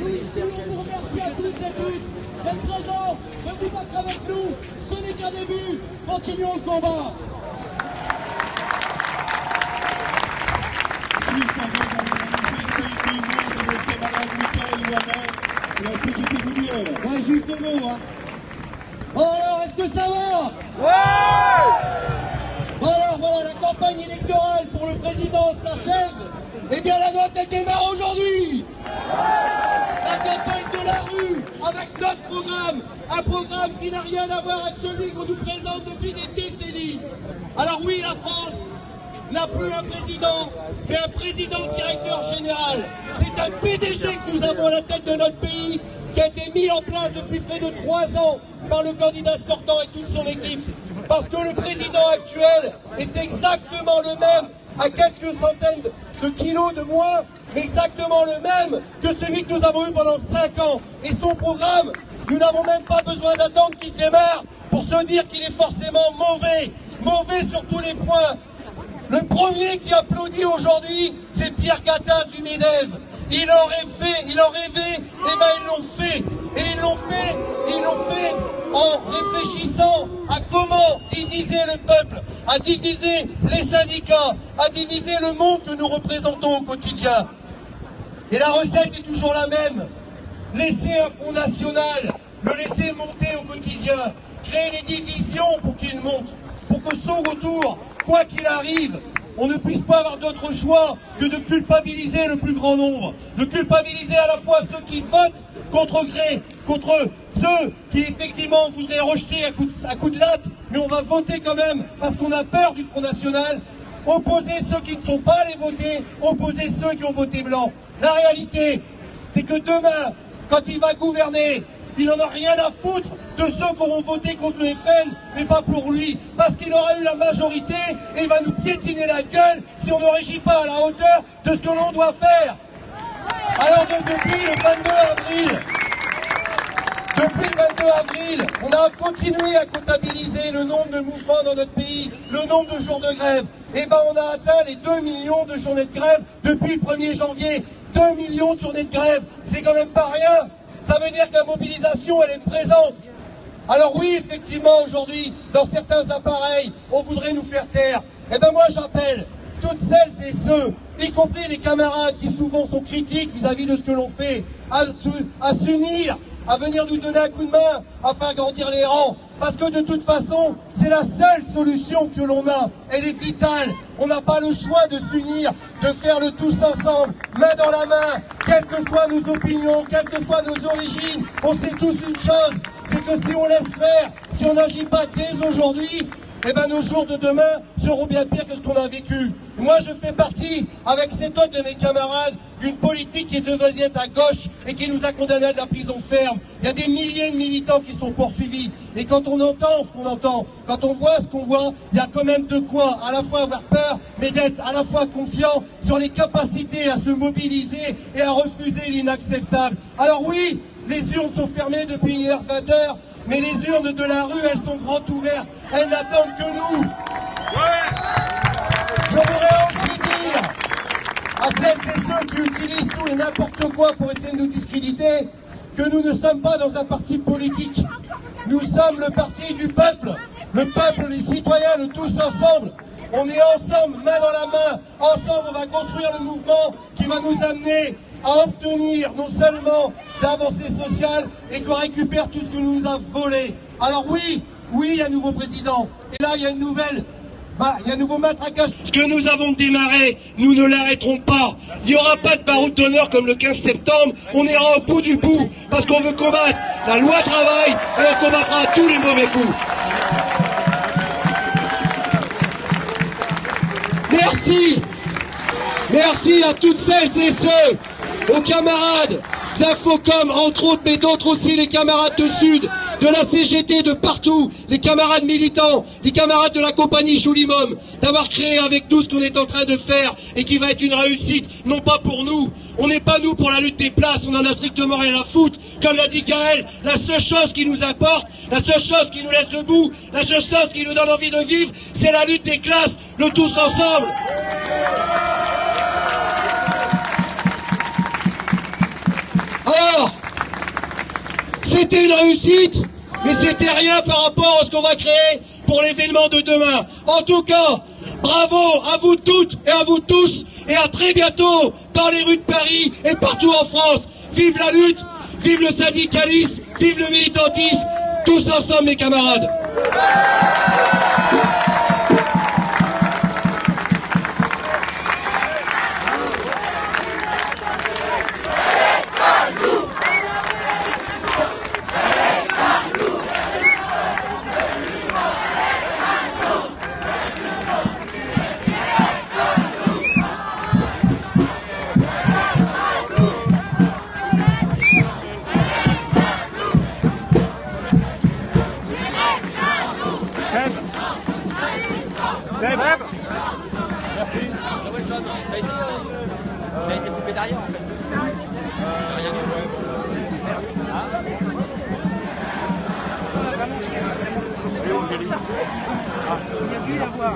Nous ici, on vous remercie à toutes et tous d'être présents, de vous battre avec nous. Ce n'est qu'un début. Continuons le combat. Juste avant de manifester tout le monde de vos camarades Michael et moi-même, la CGT vous dire. Ouais, juste deux mots, hein. Bon alors, est-ce que ça va? Bon alors, voilà, la campagne électorale pour le président s'achève. Eh bien, la nôtre, elle démarre aujourd'hui. La campagne de la rue, avec notre programme. Un programme qui n'a rien à voir avec celui qu'on nous présente depuis des décennies. Alors oui, la France n'a plus un président, mais un président directeur général. C'est un PDG que nous avons à la tête de notre pays, qui a été mis en place depuis près de 3 ans par le candidat sortant et toute son équipe. Parce que le président actuel est exactement le même, à quelques centaines de kilos de moins, mais exactement le même que celui que nous avons eu pendant 5 ans. Et son programme, nous n'avons même pas besoin d'attendre qu'il démarre pour se dire qu'il est forcément mauvais. Mauvais sur tous les points. Le premier qui applaudit aujourd'hui, c'est Pierre Gattaz du MEDEF. Il en rêvait, et ben ils l'ont fait. Et ils l'ont fait en réfléchissant à comment diviser le peuple, à diviser les syndicats, à diviser le monde que nous représentons au quotidien. Et la recette est toujours la même. Laisser un Front National, le laisser monter au quotidien, créer les divisions pour qu'il monte, pour que son retour, quoi qu'il arrive, on ne puisse pas avoir d'autre choix que de culpabiliser le plus grand nombre, de culpabiliser à la fois ceux qui votent contre gré, contre ceux qui effectivement voudraient rejeter à coup de latte, mais on va voter quand même parce qu'on a peur du Front National, opposer ceux qui ne sont pas allés voter, opposer ceux qui ont voté blanc. La réalité, c'est que demain, quand il va gouverner, il n'en a rien à foutre de ceux qui auront voté contre le FN, mais pas pour lui, parce qu'il aura eu la majorité et il va nous piétiner la gueule si on ne régit pas à la hauteur de ce que l'on doit faire. Alors depuis le 22 avril, on a continué à comptabiliser le nombre de mouvements dans notre pays, le nombre de jours de grève. Et ben on a atteint les 2 millions de journées de grève depuis le 1er janvier. 2 millions de journées de grève, c'est quand même pas rien. Ça veut dire que la mobilisation, elle est présente. Alors oui, effectivement, aujourd'hui, dans certains appareils, on voudrait nous faire taire. Eh ben moi, j'appelle toutes celles et ceux, y compris les camarades qui souvent sont critiques vis-à-vis de ce que l'on fait, à s'unir, à venir nous donner un coup de main, à faire grandir les rangs. Parce que de toute façon, c'est la seule solution que l'on a. Elle est vitale. On n'a pas le choix de s'unir, de faire le tous ensemble, main dans la main, quelles que soient nos opinions, quelles que soient nos origines. On sait tous une chose, c'est que si on laisse faire, si on n'agit pas dès aujourd'hui, eh ben nos jours de demain seront bien pires que ce qu'on a vécu. Moi, je fais partie, avec 7 autres de mes camarades, d'une politique qui est devenue à gauche et qui nous a condamnés à de la prison ferme. Il y a des milliers de militants qui sont poursuivis. Et quand on entend ce qu'on entend, quand on voit ce qu'on voit, il y a quand même de quoi à la fois avoir peur, mais d'être à la fois confiant sur les capacités à se mobiliser et à refuser l'inacceptable. Alors oui, les urnes sont fermées depuis hier 20h, mais les urnes de la rue, elles sont grandes ouvertes. Elles n'attendent que nous. Je voudrais aussi dire à celles et ceux qui utilisent tout et n'importe quoi pour essayer de nous discréditer que nous ne sommes pas dans un parti politique. Nous sommes le parti du peuple. Le peuple, les citoyens, le tous ensemble. On est ensemble, main dans la main. Ensemble, on va construire le mouvement qui va nous amener à obtenir non seulement d'avancées sociales et qu'on récupère tout ce que nous a volé. Alors oui, il y a un nouveau président. Et là, il y a une nouvelle... il y a un nouveau matraquage. Ce que nous avons démarré, nous ne l'arrêterons pas. Il n'y aura pas de baroud d'honneur comme le 15 septembre. On ira au bout du bout parce qu'on veut combattre la loi travail et on combattra tous les mauvais coups. Merci. Merci à toutes celles et ceux, aux camarades d'Infocom, entre autres, mais d'autres aussi, les camarades de Sud, de la CGT, de partout, les camarades militants, les camarades de la compagnie Joulimum, d'avoir créé avec nous ce qu'on est en train de faire et qui va être une réussite, non pas pour nous. On n'est pas nous pour la lutte des places, on en a strictement rien à foutre. Comme l'a dit Gaël, la seule chose qui nous importe, la seule chose qui nous laisse debout, la seule chose qui nous donne envie de vivre, c'est la lutte des classes, le tous ensemble. Alors, C'était une réussite, mais c'était rien par rapport à ce qu'on va créer pour l'événement de demain. En tout cas, bravo à vous toutes et à vous tous, et à très bientôt dans les rues de Paris et partout en France. Vive la lutte, vive le syndicalisme, vive le militantisme, tous ensemble mes camarades. Ça a été coupé derrière en fait. Rien. Il y a dû y avoir.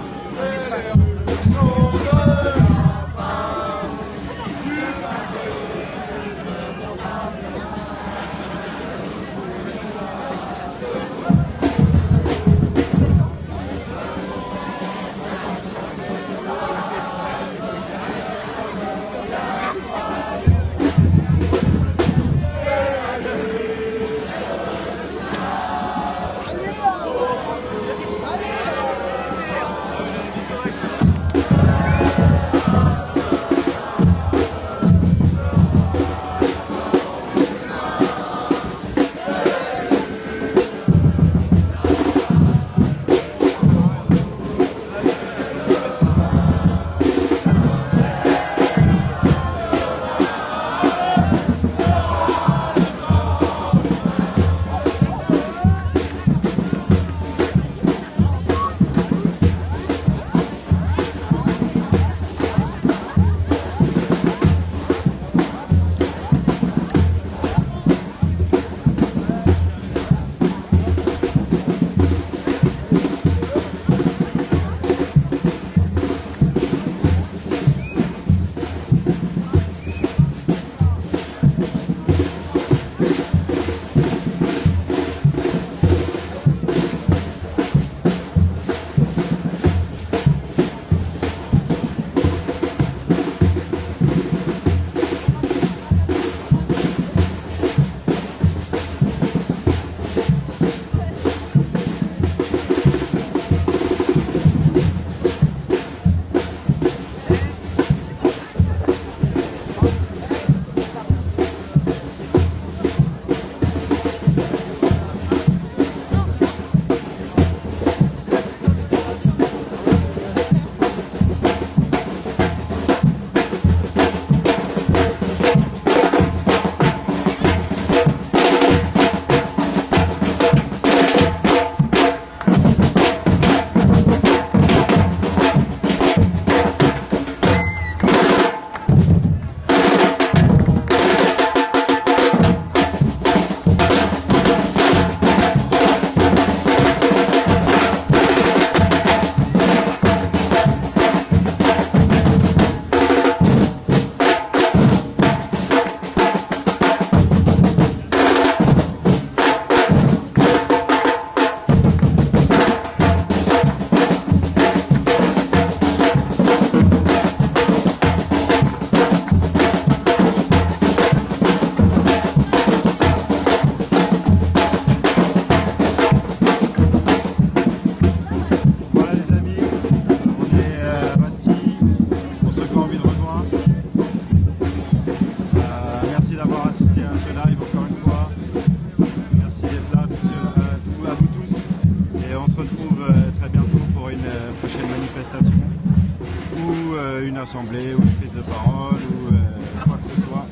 une assemblée ou une prise de parole ou quoi que ce soit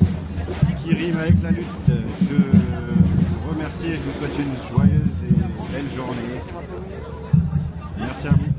qui rime avec la lutte. Je vous remercie et je vous souhaite une joyeuse et belle journée. Merci à vous.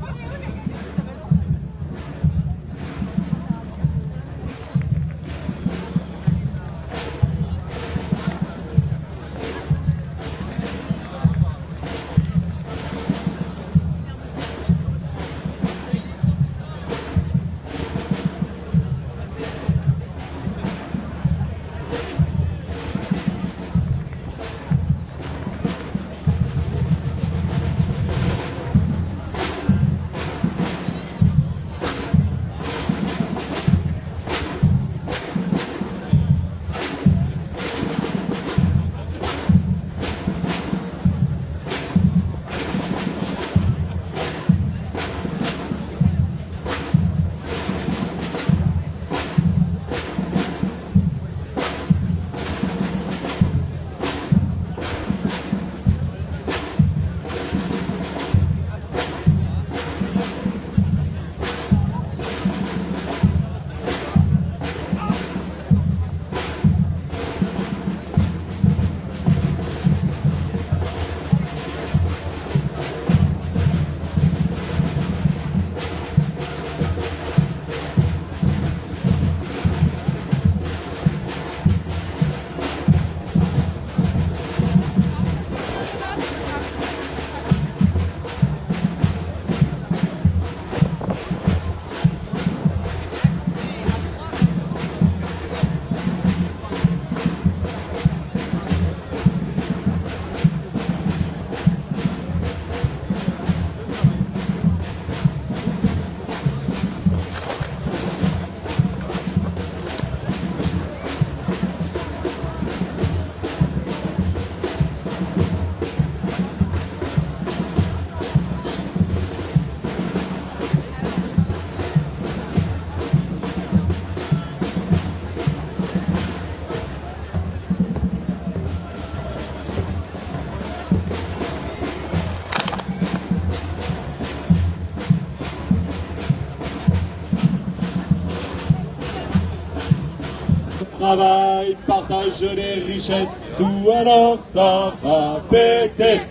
travail, partage les richesses, ou alors ça va péter.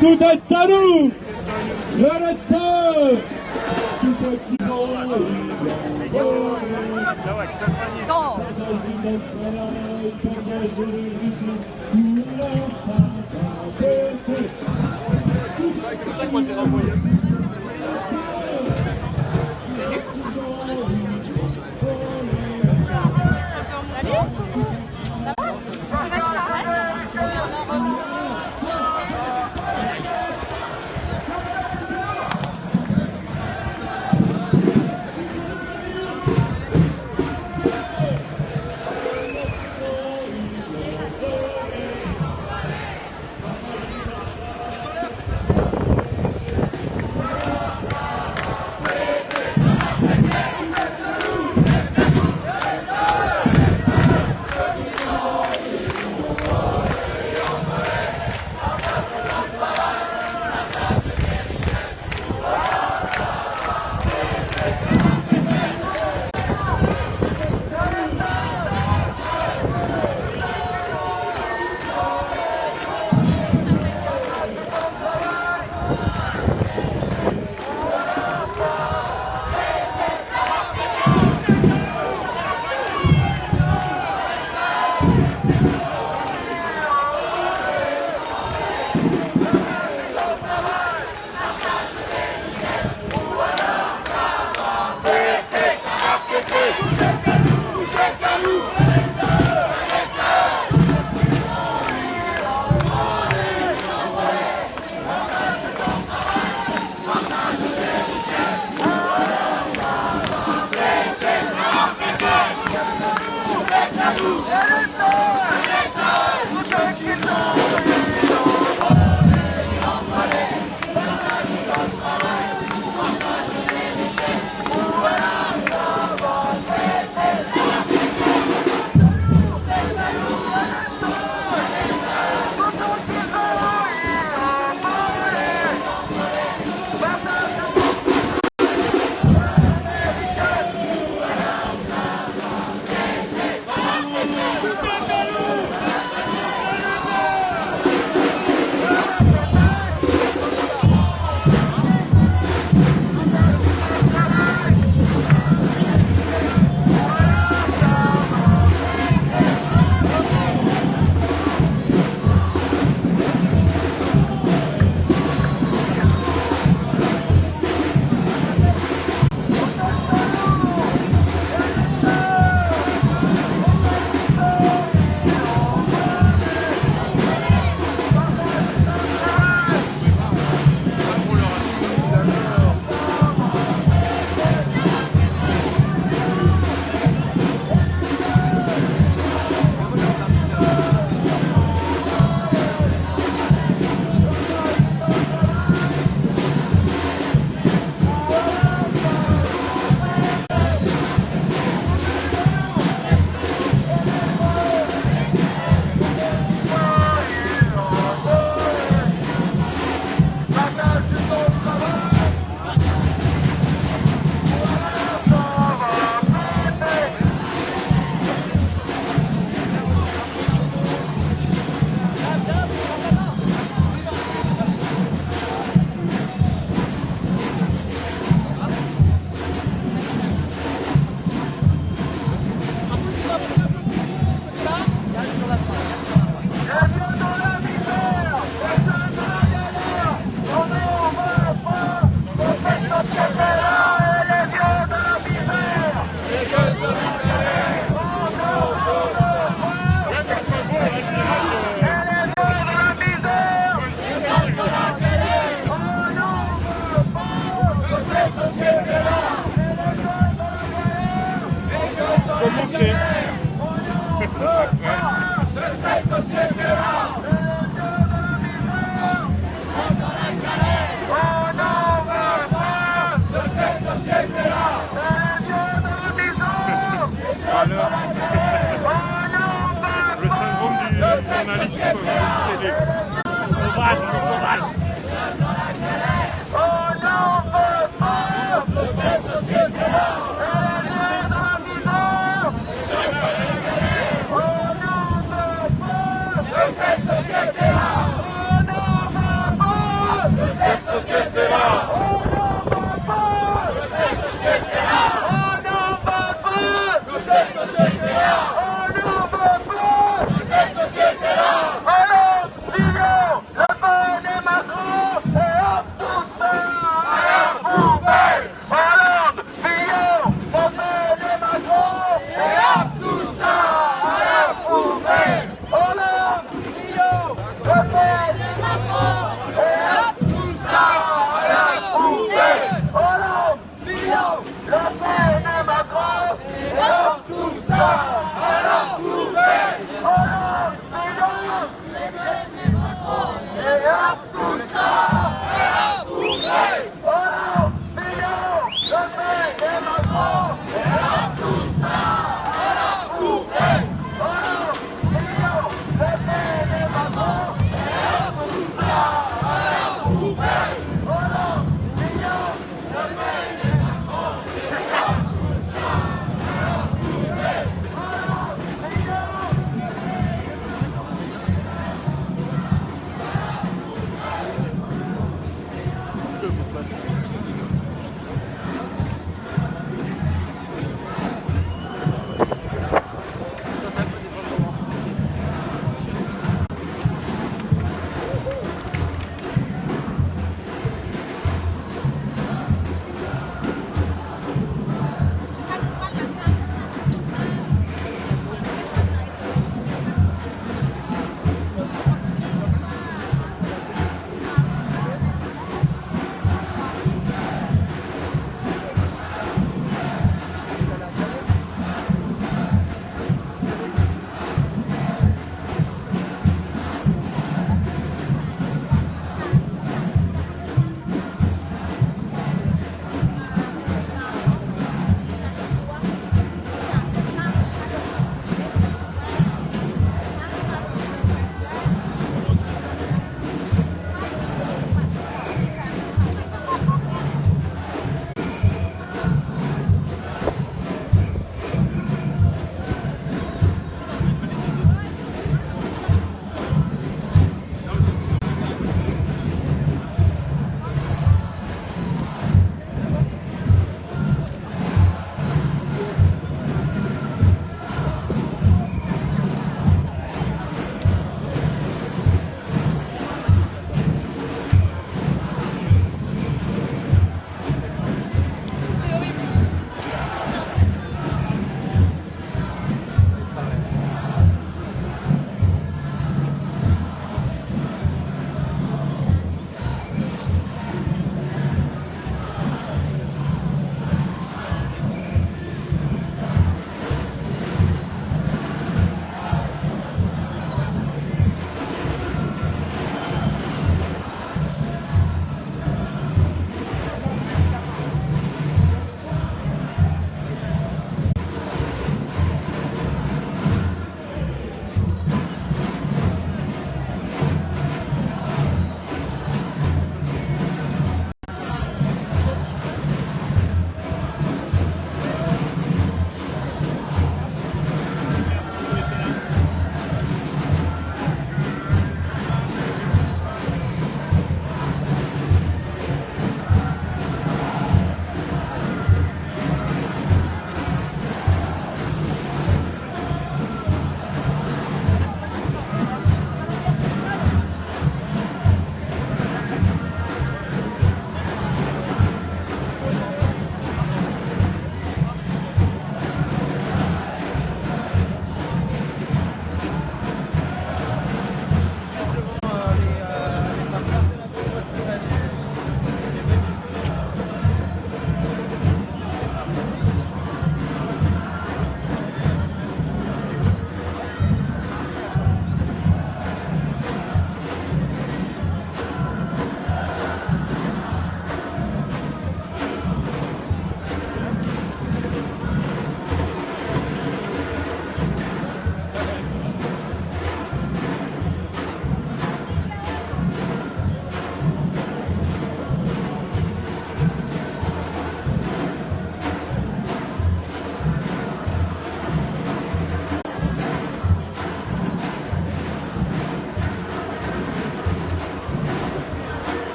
Tout est à nous, le lecteur. Tout est à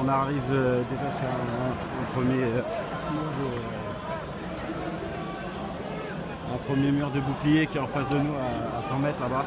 arrive déjà sur un premier mur de bouclier qui est en face de nous à 100 mètres là-bas.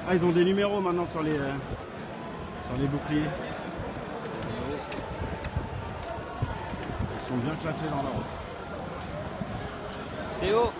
Ah, ils ont des numéros maintenant sur les boucliers. Ils sont bien classés dans l'ordre. Théo.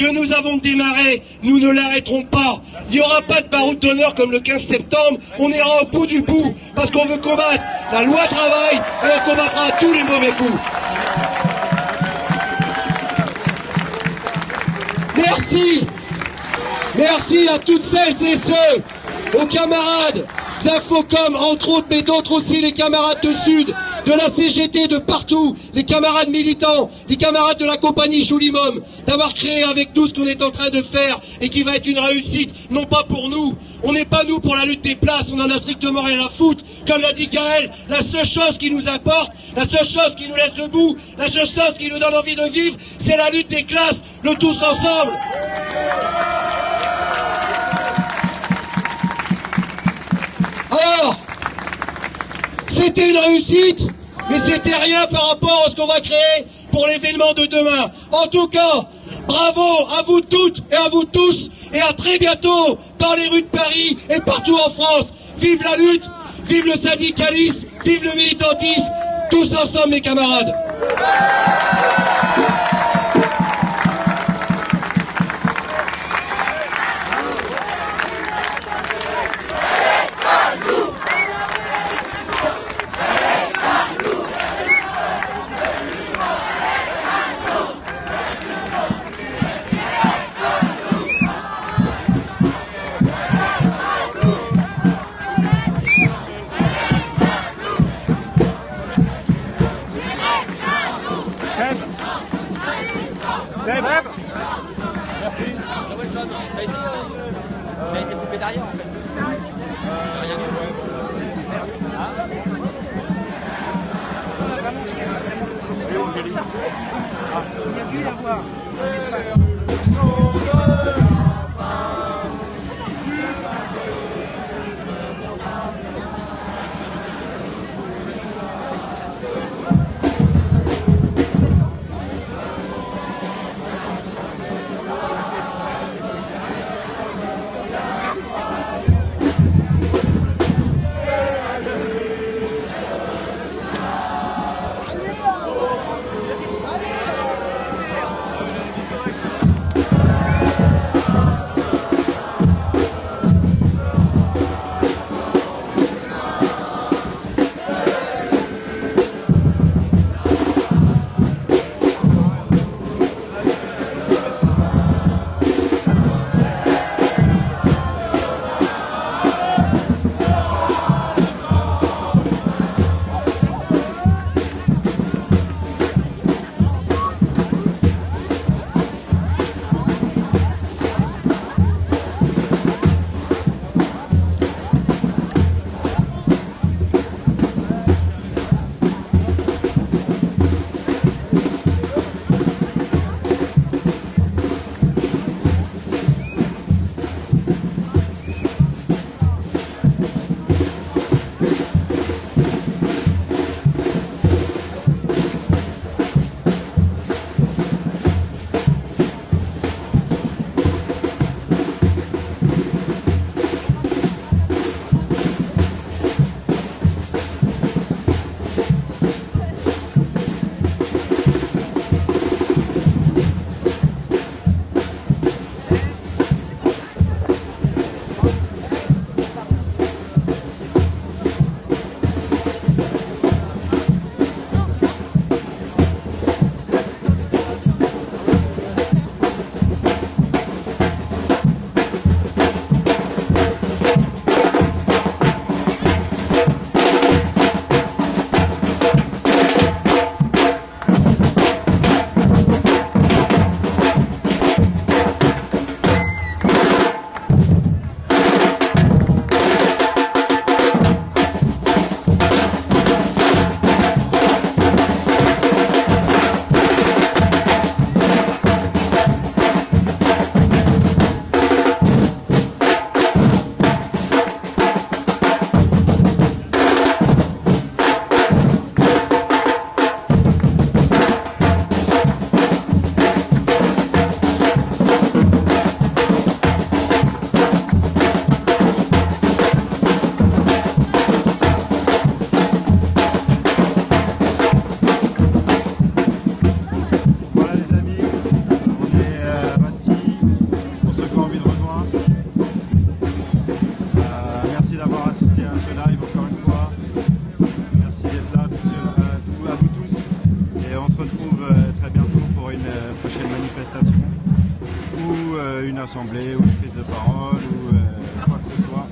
que nous avons démarré, nous ne l'arrêterons pas. Il n'y aura pas de baroud d'honneur comme le 15 septembre. On ira au bout du bout parce qu'on veut combattre la loi travail et on combattra tous les mauvais coups. Merci. Merci à toutes celles et ceux, aux camarades d'Infocom, entre autres, mais d'autres aussi, les camarades de Sud, de la CGT, de partout, les camarades militants, les camarades de la compagnie Joulimum, d'avoir créé avec nous ce qu'on est en train de faire et qui va être une réussite, non pas pour nous. On n'est pas nous pour la lutte des places, on en a strictement rien à foutre. Comme l'a dit Gaël, la seule chose qui nous importe, la seule chose qui nous laisse debout, la seule chose qui nous donne envie de vivre, c'est la lutte des classes, le tous ensemble. Alors, c'était une réussite, mais c'était rien par rapport à ce qu'on va créer pour l'événement de demain. En tout cas, bravo à vous toutes et à vous tous, et à très bientôt dans les rues de Paris et partout en France. Vive la lutte, vive le syndicalisme, vive le militantisme, tous ensemble mes camarades. Ça a été coupé derrière en fait. Rien du tout. Il y a dû y avoir. très bientôt pour une prochaine manifestation ou une assemblée ou une prise de parole ou quoi que ce soit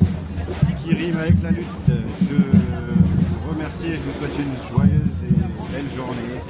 qui rime avec la lutte. Je vous remercie et je vous souhaite une joyeuse et belle journée.